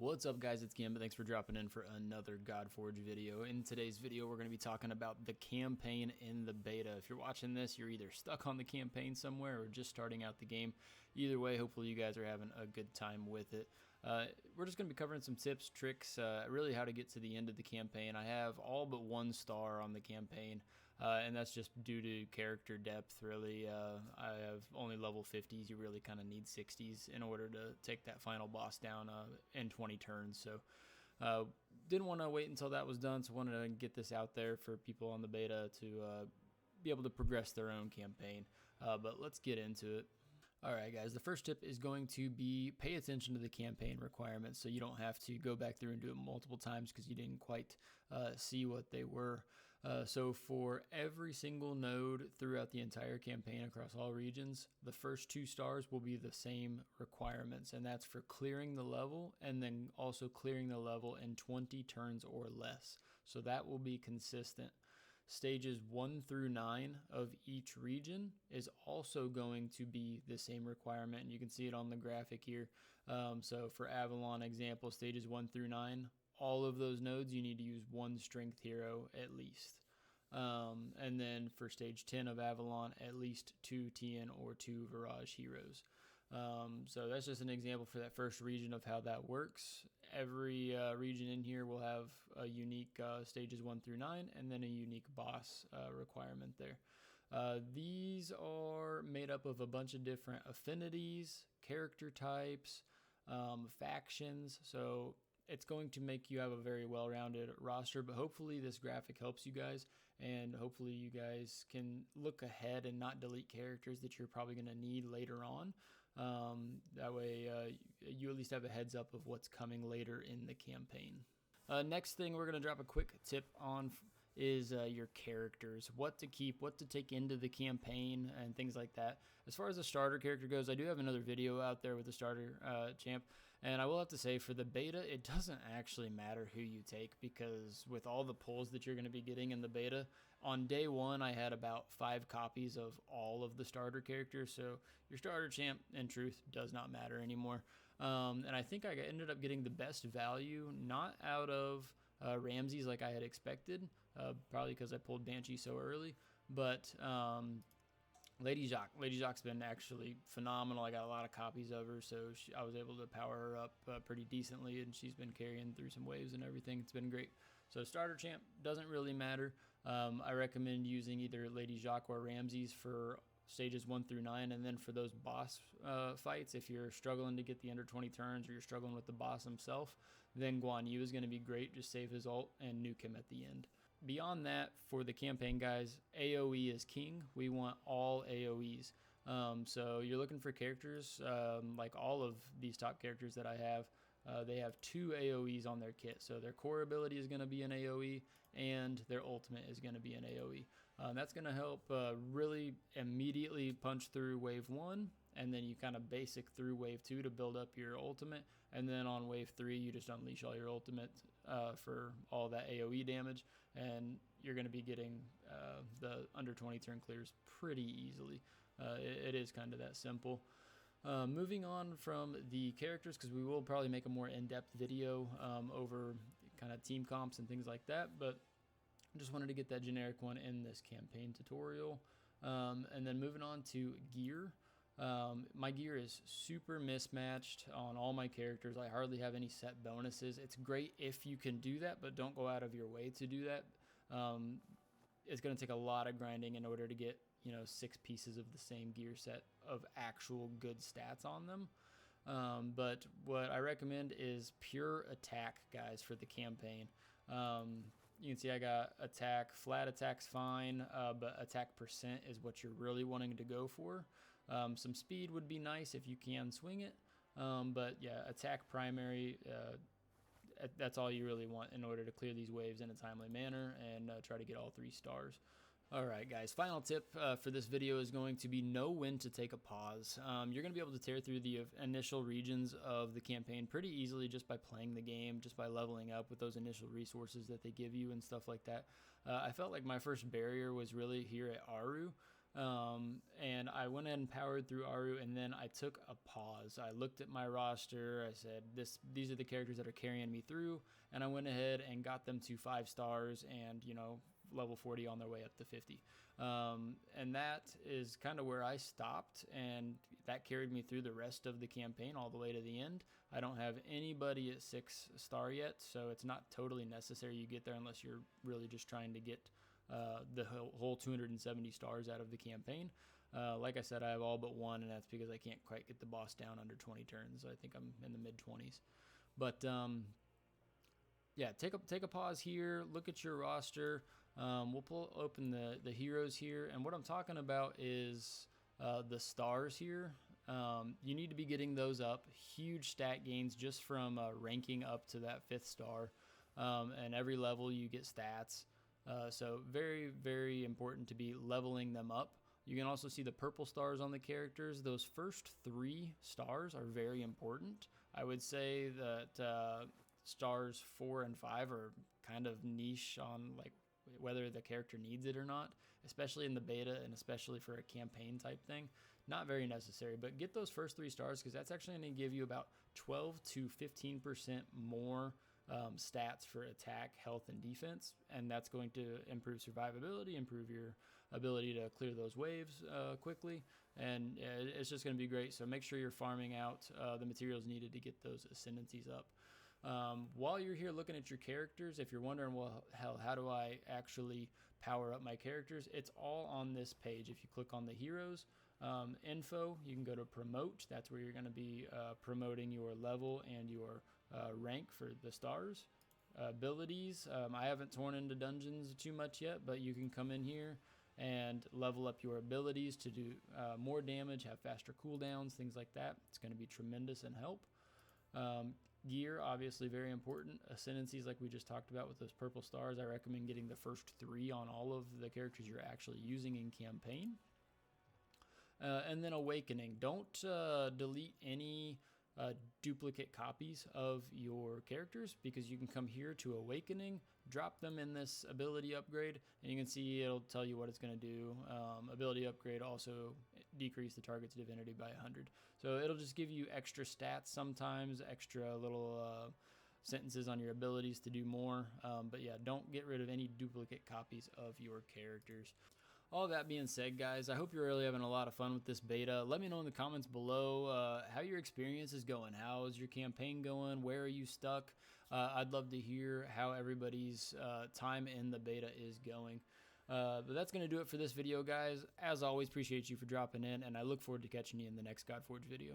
What's up, guys? It's Gambit. Thanks for dropping in for another Godforge video. In today's video, we're going to be talking about the campaign in the beta. If you're watching this, you're either stuck on the campaign somewhere or just starting out the game. Either way, hopefully you guys are having a good time with it. We're just going to be covering some tips, tricks, really how to get to the end of the campaign. I have all but 1 star on the campaign, and that's just due to character depth, really. I have only level 50s. You really kind of need 60s in order to take that final boss down in 20 turns. So didn't want to wait until that was done, so wanted to get this out there for people on the beta to be able to progress their own campaign. But let's get into it. Alright guys, the first tip is going to be pay attention to the campaign requirements so you don't have to go back through and do it multiple times because you didn't quite see what they were. So for every single node throughout the entire campaign across all regions, the first 2 stars will be the same requirements, and that's for clearing the level and then also clearing the level in 20 turns or less. So that will be consistent. Stages 1 through 9 of each region is also going to be the same requirement, and you can see it on the graphic here. So for Avalon example, stages 1 through 9, all of those nodes you need to use 1 strength hero at least. And then for stage 10 of Avalon, at least 2 Tien or 2 Virage heroes. So that's just an example for that first region of how that works. Every region in here will have a unique stages 1 through 9 and then a unique boss requirement there. These are made up of a bunch of different affinities, character types, factions. So it's going to make you have a very well-rounded roster, but hopefully this graphic helps you guys, and hopefully you guys can look ahead and not delete characters that you're probably going to need later on. That way you at least have a heads up of what's coming later in the campaign. Next thing we're going to drop a quick tip on is your characters, what to keep, what to take into the campaign, and things like that. As far as the starter character goes, I do have another video out there with the starter champ, and I will have to say for the beta, it doesn't actually matter who you take, because with all the pulls that you're going to be getting in the beta, on day 1 I had about 5 copies of all of the starter characters, so your starter champ in truth does not matter anymore. And I think I ended up getting the best value, not out of Ramses like I had expected, probably because I pulled Banshee so early, but Lady Jacque's been actually phenomenal. I got a lot of copies of her, so I was able to power her up pretty decently, and she's been carrying through some waves and everything. It's been great. So starter champ doesn't really matter. I recommend using either Lady Jacques or Ramses for stages 1 through 9, and then for those boss fights, if you're struggling to get the under 20 turns or you're struggling with the boss himself, then Guan Yu is going to be great. Just save his ult and nuke him at the end. Beyond that, for the campaign guys, AoE is king. We want all AoEs. So you're looking for characters like all of these top characters that I have. They have 2 AoEs on their kit, so their core ability is going to be an AoE and their ultimate is going to be an AoE. That's going to help really immediately punch through wave 1, and then you kind of basic through wave 2 to build up your ultimate, and then on wave 3 you just unleash all your ultimate for all that AoE damage, and you're going to be getting the under 20 turn clears pretty easily. It is kind of that simple. Moving on from the characters, because we will probably make a more in-depth video over kind of team comps and things like that, but I just wanted to get that generic one in this campaign tutorial. And then moving on to gear. My gear is super mismatched on all my characters. I hardly have any set bonuses. It's great if you can do that, but don't go out of your way to do that. It's going to take a lot of grinding in order to get 6 pieces of the same gear set of actual good stats on them. But what I recommend is pure attack, guys, for the campaign. You can see I got attack, flat attack's fine, but attack percent is what you're really wanting to go for. Some speed would be nice if you can swing it, but yeah, attack primary, that's all you really want in order to clear these waves in a timely manner and try to get all 3 stars. Alright guys, final tip for this video is going to be know when to take a pause. You're going to be able to tear through the initial regions of the campaign pretty easily just by playing the game, just by leveling up with those initial resources that they give you and stuff like that. I felt like my first barrier was really here at Aru. And I went ahead and powered through Aru, and then I took a pause. I looked at my roster. I said, these are the characters that are carrying me through, and I went ahead and got them to 5 stars and, you know, level 40 on their way up to 50. And that is kind of where I stopped, and that carried me through the rest of the campaign all the way to the end. I don't have anybody at 6 star yet, so it's not totally necessary you get there unless you're really just trying to get the whole 270 stars out of the campaign. Like I said, I have all but 1, and that's because I can't quite get the boss down under 20 turns. I think I'm in the mid 20s. But yeah, take a pause here, look at your roster. We'll pull open the heroes here, and what I'm talking about is the stars here. You need to be getting those up. Huge stat gains just from ranking up to that 5th star, and every level you get stats. So very, very important to be leveling them up. You can also see the purple stars on the characters. Those first 3 stars are very important. I would say that stars 4 and 5 are kind of niche on like whether the character needs it or not, especially in the beta and especially for a campaign type thing. Not very necessary, but get those first 3 stars because that's actually going to give you about 12 to 15% more stats for attack, health, and defense, and that's going to improve survivability, improve your ability to clear those waves quickly, and it's just going to be great. So make sure you're farming out the materials needed to get those ascendancies up. While you're here looking at your characters, if you're wondering, well, hell, how do I actually power up my characters? It's all on this page. If you click on the heroes info, you can go to promote. That's where you're going to be promoting your level and your rank for the stars. Abilities, I haven't torn into dungeons too much yet, but you can come in here and level up your abilities to do more damage, have faster cooldowns, things like that. It's going to be tremendous and help. Gear, obviously very important. Ascendancies, like we just talked about with those purple stars, I recommend getting the first 3 on all of the characters you're actually using in campaign. And then awakening. Don't delete any duplicate copies of your characters, because you can come here to awakening, drop them in this ability upgrade, and you can see it'll tell you what it's going to do. Ability upgrade also decrease the target's divinity by 100. So it'll just give you extra stats sometimes, extra little sentences on your abilities to do more. But yeah, don't get rid of any duplicate copies of your characters. All that being said, guys, I hope you're really having a lot of fun with this beta. Let me know in the comments below how your experience is going. How is your campaign going? Where are you stuck? I'd love to hear how everybody's time in the beta is going. But that's going to do it for this video, guys. As always, appreciate you for dropping in, and I look forward to catching you in the next Godforge video.